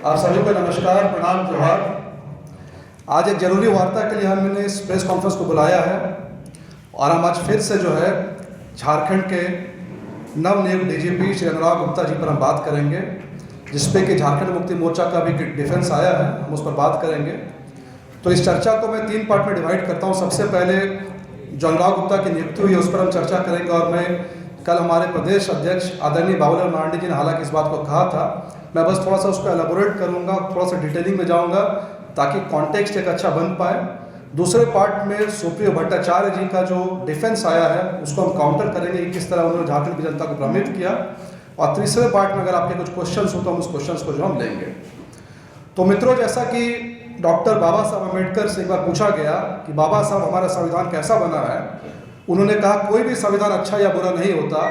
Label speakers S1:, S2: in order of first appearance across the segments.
S1: आप सभी को नमस्कार, प्रणाम, जोहार। आज एक ज़रूरी वार्ता के लिए हमने इस प्रेस कॉन्फ्रेंस को बुलाया है और हम आज फिर से जो है झारखंड के नवनियुक्त डीजीपी श्री अनुराग गुप्ता जी पर हम बात करेंगे, जिसपे कि झारखंड मुक्ति मोर्चा का भी डिफेंस आया है, हम उस पर बात करेंगे। तो इस चर्चा को मैं 3 पार्ट में डिवाइड करता हूँ। सबसे पहले जो अनुराग गुप्ता की नियुक्ति हुई है उस पर हम चर्चा करेंगे और मैं कल हमारे प्रदेश अध्यक्ष आदरणीय बाबूलाल मरांडी जी ने हालांकि इस बात को कहा था, मैं बस थोड़ा सा उसको एलाबोरेट करूंगा, थोड़ा सा डिटेलिंग में जाऊंगा ताकि कॉन्टेक्स्ट एक अच्छा बन पाए। दूसरे पार्ट में सुप्रियो भट्टाचार्य जी का जो डिफेंस आया है उसको हम काउंटर करेंगे कि किस तरह उन्होंने झारखंड की जनता को भ्रमित किया। और तीसरे पार्ट में अगर आपके कुछ क्वेश्चंस हो तो हम उस क्वेश्चंस को जो हम लेंगे। तो मित्रों, जैसा कि डॉक्टर बाबा साहब अम्बेडकर से एक बार पूछा गया कि बाबा साहब हमारा संविधान कैसा बना है, उन्होंने कहा कोई भी संविधान अच्छा या बुरा नहीं होता,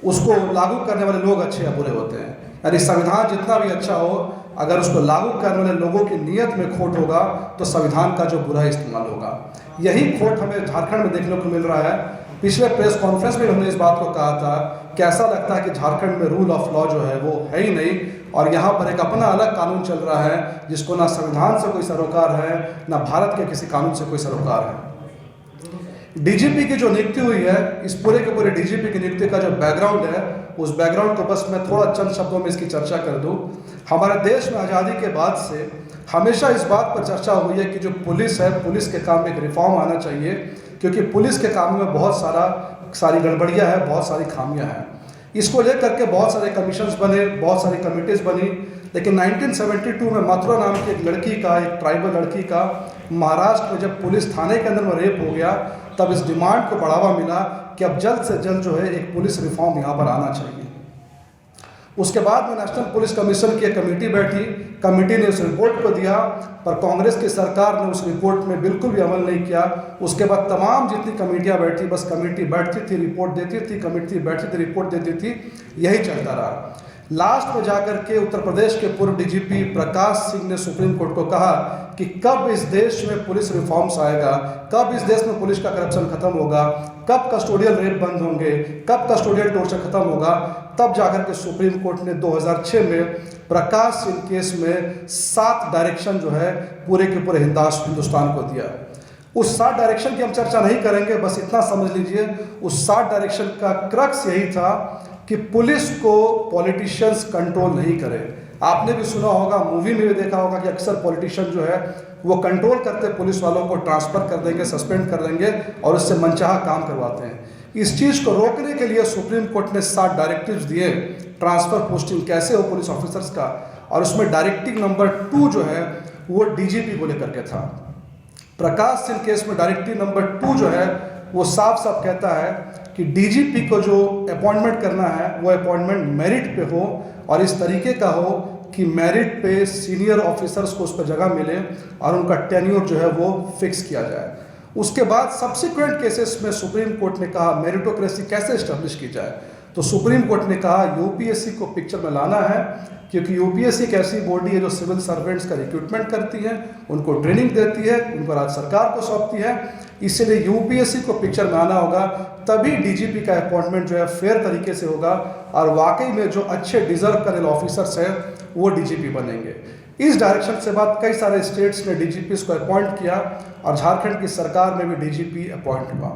S1: उसको लागू करने वाले लोग अच्छे या बुरे होते हैं। यानी संविधान जितना भी अच्छा हो, अगर उसको लागू करने वाले लोगों की नीयत में खोट होगा तो संविधान का जो बुरा इस्तेमाल होगा। यही खोट हमें झारखंड में देखने को मिल रहा है। पिछले प्रेस कॉन्फ्रेंस में हमने इस बात को कहा था कि ऐसा लगता है कि झारखंड में रूल ऑफ लॉ जो है वो है ही नहीं और यहाँ पर एक अपना अलग कानून चल रहा है जिसको ना संविधान से कोई सरोकार है, ना भारत के किसी कानून से कोई सरोकार है। डीजीपी की जो नियुक्ति हुई है, इस पूरे के पूरे डीजीपी की नियुक्ति का जो बैकग्राउंड है, उस बैकग्राउंड को बस मैं थोड़ा चंद शब्दों में इसकी चर्चा कर दूं। हमारे देश में आज़ादी के बाद से हमेशा इस बात पर चर्चा हुई है कि जो पुलिस है, पुलिस के काम में एक रिफॉर्म आना चाहिए, क्योंकि पुलिस के काम में बहुत सारी गड़बड़ियाँ हैं, बहुत सारी खामियाँ हैं। इसको लेकर के बहुत सारे कमीशंस बने, बहुत सारी कमिटीज़ बनी, लेकिन 1972 में मथुरा नाम की एक लड़की का, एक ट्राइबल लड़की का महाराष्ट्र में जब पुलिस थाने के अंदर में रेप हो गया, तब इस डिमांड को बढ़ावा मिला कि अब जल्द से जल्द जो है एक पुलिस रिफॉर्म यहाँ पर आना चाहिए। उसके बाद में नेशनल पुलिस कमीशन की एक कमेटी बैठी, कमेटी ने उस रिपोर्ट को दिया, पर कांग्रेस की सरकार ने उस रिपोर्ट में बिल्कुल भी अमल नहीं किया। उसके बाद तमाम जितनी कमेटियाँ बैठी, बस कमेटी बैठती थी, रिपोर्ट देती थी, कमेटी बैठती थी, रिपोर्ट देती थी, यही चलता रहा। लास्ट में जाकर के उत्तर प्रदेश के पूर्व डीजीपी प्रकाश सिंह ने सुप्रीम कोर्ट को कहा कि कब इस देश में पुलिस रिफॉर्म्स आएगा, कब इस देश में पुलिस का करप्शन खत्म होगा, कब कस्टोडियल रेप बंद होंगे, कब कस्टोडियल टॉर्चर खत्म होगा। तब जाकर के सुप्रीम कोर्ट ने 2006 में प्रकाश सिंह केस में 7 डायरेक्शन जो है पूरे के पूरे हिंदुस्तान को दिया। उस 7 डायरेक्शन की हम चर्चा नहीं करेंगे, बस इतना समझ लीजिए उस 7 डायरेक्शन का क्रक्स यही था कि पुलिस को पॉलिटिशियंस कंट्रोल नहीं करें। आपने भी सुना होगा, मूवी में भी देखा होगा कि अक्सर पॉलिटिशियन जो है वो कंट्रोल करते पुलिस वालों को, ट्रांसफ़र कर देंगे, सस्पेंड कर देंगे और उससे मनचाहा काम करवाते हैं। इस चीज़ को रोकने के लिए सुप्रीम कोर्ट ने 7 डायरेक्टिव्स दिए, ट्रांसफ़र पोस्टिंग कैसे हो पुलिस ऑफिसर्स का, और उसमें डायरेक्टिव नंबर 2 जो है वो डीजीपी को लेकर के था। प्रकाश सिंह केस में डायरेक्टिव नंबर 2 जो है वो साफ साफ कहता है कि डीजीपी को जो अपॉइंटमेंट करना है वो अपॉइंटमेंट मेरिट पे हो और इस तरीके का हो कि मेरिट पे सीनियर ऑफिसर्स को उस पर जगह मिले और उनका टेन्योर जो है वो फिक्स किया जाए। उसके बाद सब्सिक्वेंट केसेस में सुप्रीम कोर्ट ने कहा मेरिटोक्रेसी कैसे इस्टेब्लिश की जाए, तो सुप्रीम कोर्ट ने कहा यूपीएससी को पिक्चर में लाना है, क्योंकि यूपीएससी एक ऐसी बॉडी है जो सिविल सर्वेंट्स का रिक्रूटमेंट करती है, उनको ट्रेनिंग देती है, उनको राज्य सरकार को सौंपती है। इसलिए यूपीएससी को पिक्चर में आना होगा, तभी डीजीपी का अपॉइंटमेंट जो है फेयर तरीके से होगा और वाकई में जो अच्छे डिजर्व करने वाले ऑफिसर्स हैं वो डीजीपी बनेंगे। इस डायरेक्शन से बाद कई सारे स्टेट्स ने डीजीपी को अपॉइंट किया और झारखंड की सरकार में भी डीजीपी अपॉइंट हुआ।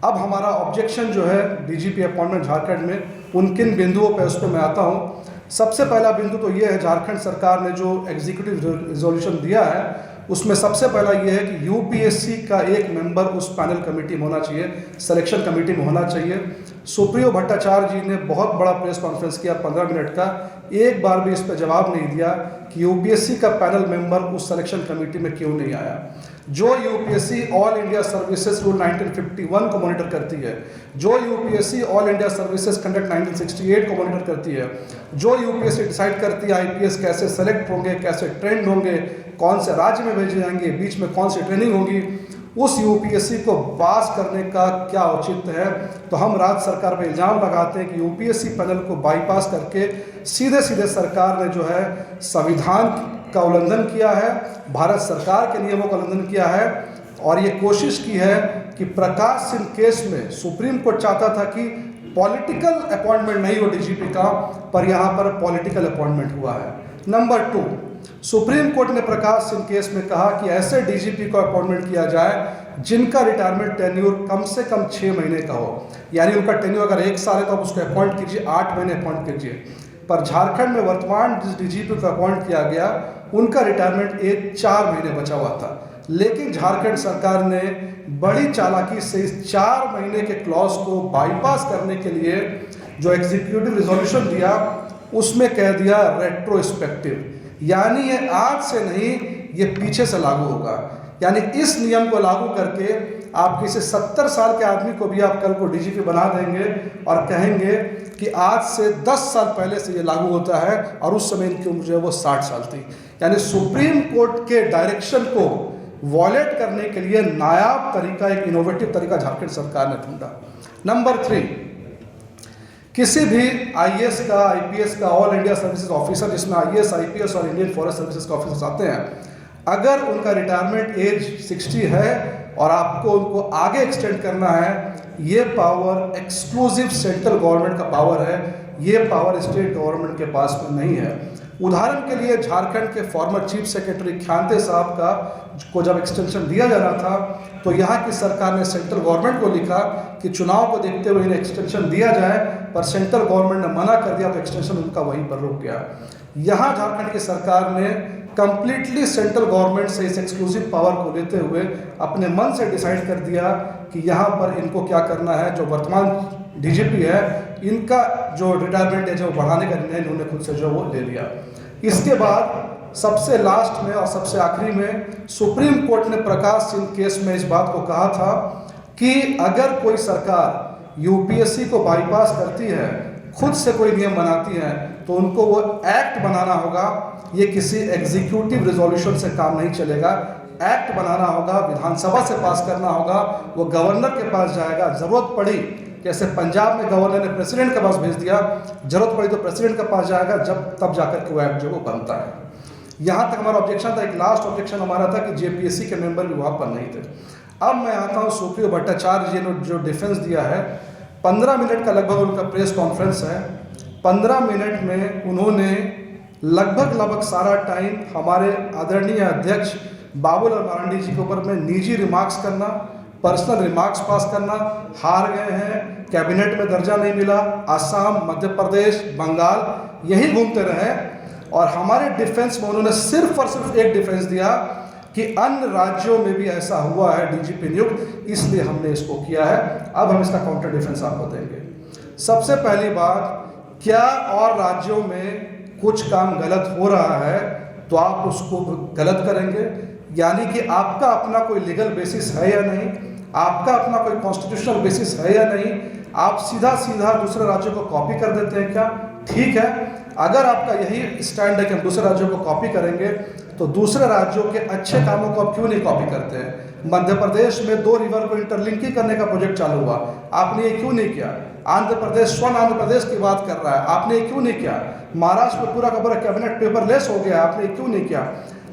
S1: अब हमारा ऑब्जेक्शन जो है डीजीपी अपॉइंटमेंट झारखंड में, उन किन बिंदुओं पर उस पर मैं आता हूँ। सबसे पहला बिंदु तो ये है, झारखंड सरकार ने जो एग्जीक्यूटिव रिजोल्यूशन दिया है उसमें सबसे पहला ये है कि यूपीएससी का एक मेंबर उस पैनल कमेटी में होना चाहिए, सिलेक्शन कमेटी में होना चाहिए। सुप्रियो भट्टाचार्य जी ने बहुत बड़ा प्रेस कॉन्फ्रेंस किया 15 मिनट का, एक बार भी इस पर जवाब नहीं दिया कि यूपीएससी का पैनल मेंबर उस सिलेक्शन कमेटी में क्यों नहीं आया। जो UPSC all India services rule 1951 को मॉनिटर करती है, जो UPSC all India services conduct 1968 को मॉनिटर करती है, जो यूपीएससी डिसाइड करती है आईपीएस कैसे सेलेक्ट होंगे, कैसे ट्रेंड होंगे, कौन से राज्य में भेजे जाएंगे, बीच में कौन सी ट्रेनिंग होगी, उस यूपीएससी को पास करने का क्या औचित्य है। तो हम राज्य सरकार पर इल्ज़ाम लगाते हैं कि यूपीएससी पैनल को बाईपास करके सीधे सीधे सरकार ने जो है संविधान का उल्लंघन किया है, भारत सरकार के नियमों का उल्लंघन किया है और ये कोशिश की है कि प्रकाश सिंह केस में सुप्रीम कोर्ट चाहता था कि पॉलिटिकल अपॉइंटमेंट नहीं हो डीजीपी का, पर यहाँ पर पॉलिटिकल अपॉइंटमेंट हुआ है। नंबर 2, सुप्रीम कोर्ट ने प्रकाश सिंह केस में कहा कि ऐसे डीजीपी को अपॉइंटमेंट किया जाए जिनका रिटायरमेंट टेन्योर कम से कम 6 महीने का हो, यानी उनका टेन्योर अगर 1 साल है तो आप उसको अपॉइंट कीजिए, 8 महीने अपॉइंट कीजिए। पर झारखंड में वर्तमान जिस डीजीपी को अपॉइंट किया गया उनका रिटायरमेंट एक 4 महीने बचा हुआ था, लेकिन झारखंड सरकार ने बड़ी चालाकी से इस 4 महीने के क्लॉज को बाईपास करने के लिए जो एग्जीक्यूटिव रिजोल्यूशन दिया उसमें कह दिया रेट्रोस्पेक्टिव, यानी ये आज से नहीं, ये पीछे से लागू होगा। यानी इस नियम को लागू करके आप किसी 70 साल के आदमी को भी आप कल को डीजीपी बना देंगे और कहेंगे कि आज से 10 साल पहले से ये लागू होता है और उस समय इनकी उम्र जो है वो 60 साल थी। यानी सुप्रीम कोर्ट के डायरेक्शन को वॉलेट करने के लिए नायाब तरीका, एक इनोवेटिव तरीका झारखंड सरकार ने ढूंढा। नंबर 3, किसी भी आईएएस का, आईपीएस का, ऑल इंडिया सर्विसेज ऑफिसर जिसमें आईएएस, आईपीएस और इंडियन फॉरेस्ट सर्विसेज के ऑफिसर्स आते हैं, अगर उनका रिटायरमेंट एज 60 है और आपको उनको आगे एक्सटेंड करना है, ये पावर एक्सक्लूसिव सेंट्रल गवर्नमेंट का पावर है, ये पावर स्टेट गवर्नमेंट के पास में नहीं है। उदाहरण के लिए झारखंड के फॉर्मर चीफ सेक्रेटरी ख्यांते साहब को जब एक्सटेंशन दिया जा रहा था तो यहाँ की सरकार ने सेंट्रल गवर्नमेंट को लिखा कि चुनाव को देखते हुए इन्हें एक्सटेंशन दिया जाए, पर सेंट्रल गवर्नमेंट ने मना कर दिया तो एक्सटेंशन उनका वहीं पर रुक गया। यहाँ झारखंड की सरकार ने कंप्लीटली सेंट्रल गवर्नमेंट से इस एक्सक्लूसिव पावर को लेते हुए अपने मन से डिसाइड कर दिया कि यहाँ पर इनको क्या करना है। जो वर्तमान डीजीपी है, इनका जो रिटायरमेंट एज है वो बढ़ाने का निर्णय इन्होंने खुद से जो वो ले लिया। इसके बाद सबसे लास्ट में और सबसे आखिरी में सुप्रीम कोर्ट ने प्रकाश सिंह केस में इस बात को कहा था कि अगर कोई सरकार यूपीएससी को बाईपास करती है, खुद से कोई नियम बनाती है, तो उनको वो एक्ट बनाना होगा। ये किसी एग्जीक्यूटिव रिजोल्यूशन से काम नहीं चलेगा, एक्ट बनाना होगा, विधानसभा से पास करना होगा, वो गवर्नर के पास जाएगा। ज़रूरत पड़ी, जैसे पंजाब में गवर्नर ने प्रेसिडेंट के पास भेज दिया, जरूरत पड़ी तो प्रेसिडेंट के पास जाएगा, तब जाकर के वो एक्ट जो वो बनता है। यहाँ तक हमारा ऑब्जेक्शन था। एक लास्ट ऑब्जेक्शन हमारा था कि जेपीएससी के मेंबर भी वहाँ पर नहीं थे। अब मैं आता हूँ सुप्रियो भट्टाचार्य जी ने जो डिफेंस दिया है, 15 मिनट का लगभग उनका प्रेस कॉन्फ्रेंस है। 15 मिनट में उन्होंने लगभग सारा टाइम हमारे आदरणीय अध्यक्ष बाबूलाल मरांडी जी के ऊपर में निजी रिमार्क्स करना, पर्सनल रिमार्क्स पास करना, हार गए हैं, कैबिनेट में दर्जा नहीं मिला, आसाम, मध्य प्रदेश, बंगाल यही घूमते रहे। और हमारे डिफेंस में उन्होंने सिर्फ और सिर्फ एक डिफेंस दिया कि अन्य राज्यों में भी ऐसा हुआ है डीजीपी नियुक्त, इसलिए हमने इसको किया है। अब हम इसका काउंटर डिफेंस आपको देंगे। सबसे पहली बात, क्या और राज्यों में कुछ काम गलत हो रहा है तो आप उसको गलत करेंगे, यानी कि आपका अपना कोई लीगल बेसिस है या नहीं, आपका अपना कोई कॉन्स्टिट्यूशनल बेसिस है या नहीं, आप सीधा दूसरे राज्यों को कॉपी कर देते हैं क्या? ठीक है, अगर आपका यही स्टैंड है कि हम दूसरे राज्यों को कॉपी करेंगे तो दूसरे राज्यों के अच्छे कामों को आप क्यों नहीं कॉपी करते हैं? मध्य प्रदेश में 2 रिवर को इंटरलिंकिंग करने का प्रोजेक्ट चालू हुआ, आपने ये क्यों नहीं किया? आंध्र प्रदेश स्वर्ण आंध्र प्रदेश की बात कर रहा है, आपने ये क्यों नहीं किया? महाराष्ट्र में पूरा का पूरा कैबिनेट पेपरलेस हो गया, आपने ये क्यों नहीं किया?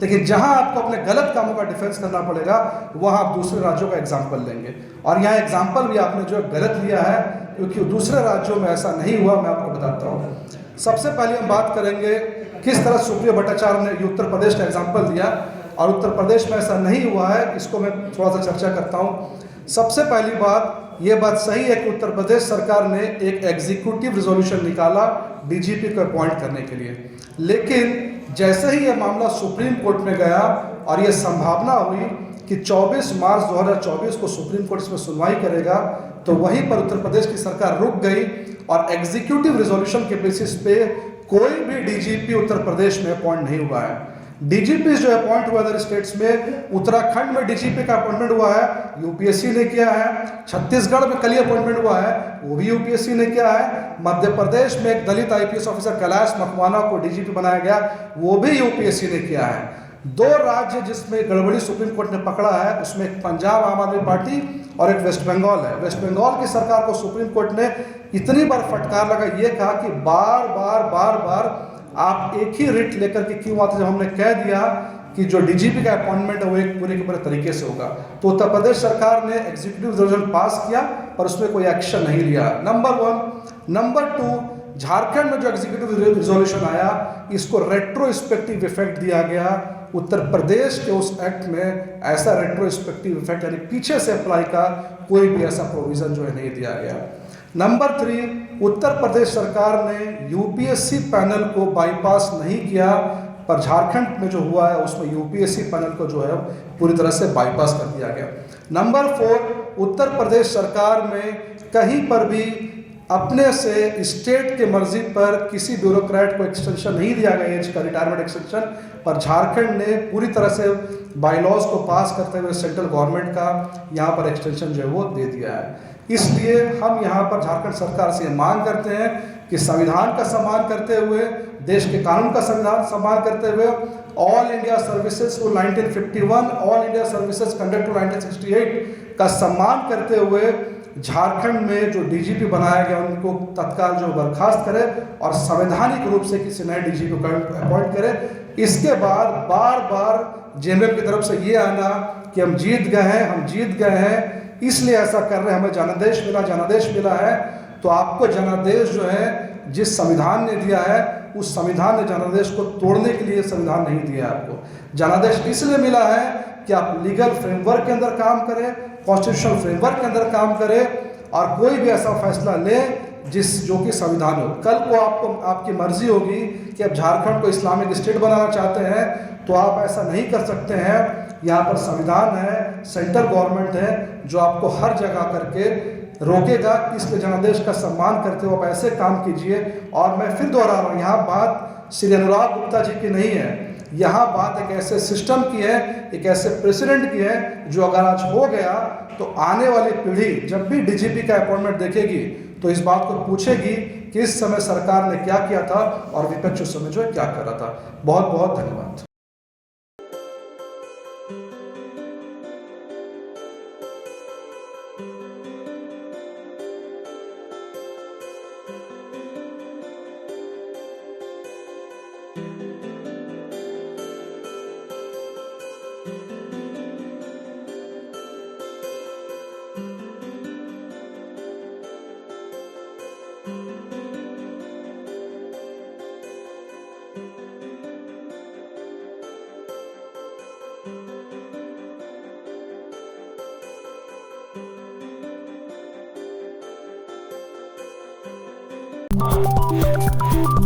S1: लेकिन जहां आपको अपने गलत कामों का डिफेंस करना पड़ेगा वहां आप दूसरे राज्यों का एग्जाम्पल लेंगे। और यहाँ एग्जाम्पल भी आपने जो गलत लिया है, क्योंकि दूसरे राज्यों में ऐसा नहीं हुआ। मैं आपको बताता हूँ। सबसे पहले हम बात करेंगे किस तरह सुप्रियो भट्टाचार्य ने उत्तर प्रदेश का एग्जाम्पल दिया और उत्तर प्रदेश में ऐसा नहीं हुआ है, इसको मैं थोड़ा सा चर्चा करता हूँ। सबसे पहली बात, ये बात सही है कि उत्तर प्रदेश सरकार ने एक एग्जीक्यूटिव रिजोल्यूशन निकाला डीजीपी को अपॉइंट करने के लिए, लेकिन जैसे ही यह मामला सुप्रीम कोर्ट में गया और ये संभावना हुई कि 24 मार्च 2024 को सुप्रीम कोर्ट इसमें सुनवाई करेगा, तो वहीं पर उत्तर प्रदेश की सरकार रुक गई और एग्जीक्यूटिव रिजोल्यूशन के बेसिस पे कोई भी डीजीपी उत्तर प्रदेश में अपॉइंट नहीं हुआ है। डीजीपी जो अपॉइंट हुआ अदर स्टेट्स में, उत्तराखंड में डीजीपी का अपॉइंटमेंट हुआ है, यूपीएससी ने किया है। छत्तीसगढ़ में कल ही अपॉइंटमेंट हुआ है, वो भी यूपीएससी ने किया है। मध्य प्रदेश में एक दलित आईपीएस ऑफिसर कैलाश मकवाना को डीजीपी बनाया गया, वो भी यूपीएससी ने किया है। 2 राज्य जिसमें गड़बड़ी सुप्रीम कोर्ट ने पकड़ा है, उसमें एक पंजाब आम आदमी पार्टी और एक वेस्ट बंगाल है। वेस्ट बंगाल की सरकार को सुप्रीम कोर्ट ने इतनी बार फटकार लगा, ये कहा कि बार आप एक ही रिट लेकर के क्यों आते? जब हमने कह दिया कि जो डीजीपी का अपॉइंटमेंट है वो एक पूरे के पूरे तरीके से होगा, तो उत्तर प्रदेश सरकार ने एग्जीक्यूटिव रिजोल्यूशन पास किया पर उसमें कोई एक्शन नहीं लिया। नंबर 1। नंबर 2, झारखंड में जो एग्जीक्यूटिव रिजोल्यूशन आया, इसको रेट्रोस्पेक्टिव इफेक्ट दिया गया। उत्तर प्रदेश के उस एक्ट में ऐसा रेट्रोस्पेक्टिव इफेक्ट यानी पीछे से अप्लाई का कोई भी ऐसा प्रोविजन जो है नहीं दिया गया। नंबर 3, उत्तर प्रदेश सरकार ने यूपीएससी पैनल को बाईपास नहीं किया, पर झारखंड में जो हुआ है उसमें यूपीएससी पैनल को जो है पूरी तरह से बाईपास कर दिया गया। नंबर 4, उत्तर प्रदेश सरकार में कहीं पर भी अपने से स्टेट के मर्जी पर किसी ब्यूरोक्रेट को एक्सटेंशन नहीं दिया गया एज का, रिटायरमेंट एक्सटेंशन, पर झारखंड ने पूरी तरह से बाईलॉज को पास करते हुए सेंट्रल गवर्नमेंट का यहाँ पर एक्सटेंशन जो है वो दे दिया है। इसलिए हम यहाँ पर झारखंड सरकार से मांग करते हैं कि संविधान का सम्मान करते हुए, देश के कानून का संविधान सम्मान करते हुए, all India services rule 1951, all India services conduct rule 1968 का सम्मान करते हुए झारखंड में जो डीजीपी बनाया गया उनको तत्काल जो बर्खास्त करे और संवैधानिक रूप से किसी नए डीजीपी को अपॉइंट करे। इसके बाद बार बार जेएमएम की तरफ से ये आना कि हम जीत गए हैं इसलिए ऐसा कर रहे हैं, हमें जनादेश मिला है, तो आपको जनादेश जो है जिस संविधान ने दिया है उस संविधान ने जनादेश को तोड़ने के लिए संविधान नहीं दिया है। आपको जनादेश इसलिए मिला है कि आप लीगल फ्रेमवर्क के अंदर काम करें, कॉन्स्टिट्यूशनल फ्रेमवर्क के अंदर काम करें और कोई भी ऐसा फैसला लें जो कि संविधान हो। कल को आपकी मर्जी होगी कि आप झारखंड को इस्लामिक स्टेट बनाना चाहते हैं तो आप ऐसा नहीं कर सकते हैं। यहाँ पर संविधान है, सेंट्रल गवर्नमेंट है जो आपको हर जगह करके रोकेगा। इसलिए जनादेश का सम्मान करते हुए आप ऐसे काम कीजिए। और मैं फिर दोहरा रहा हूँ, यहाँ बात श्री अनुराग गुप्ता जी की नहीं है, यहाँ बात एक ऐसे सिस्टम की है, एक ऐसे प्रेसिडेंट की है जो अगर आज हो गया तो आने वाली पीढ़ी जब भी डीजीपी का अपॉइंटमेंट देखेगी तो इस बात को पूछेगी कि इस समय सरकार ने क्या किया था और विपक्ष उस समय जो है क्या कर रहा था। बहुत बहुत धन्यवाद।
S2: you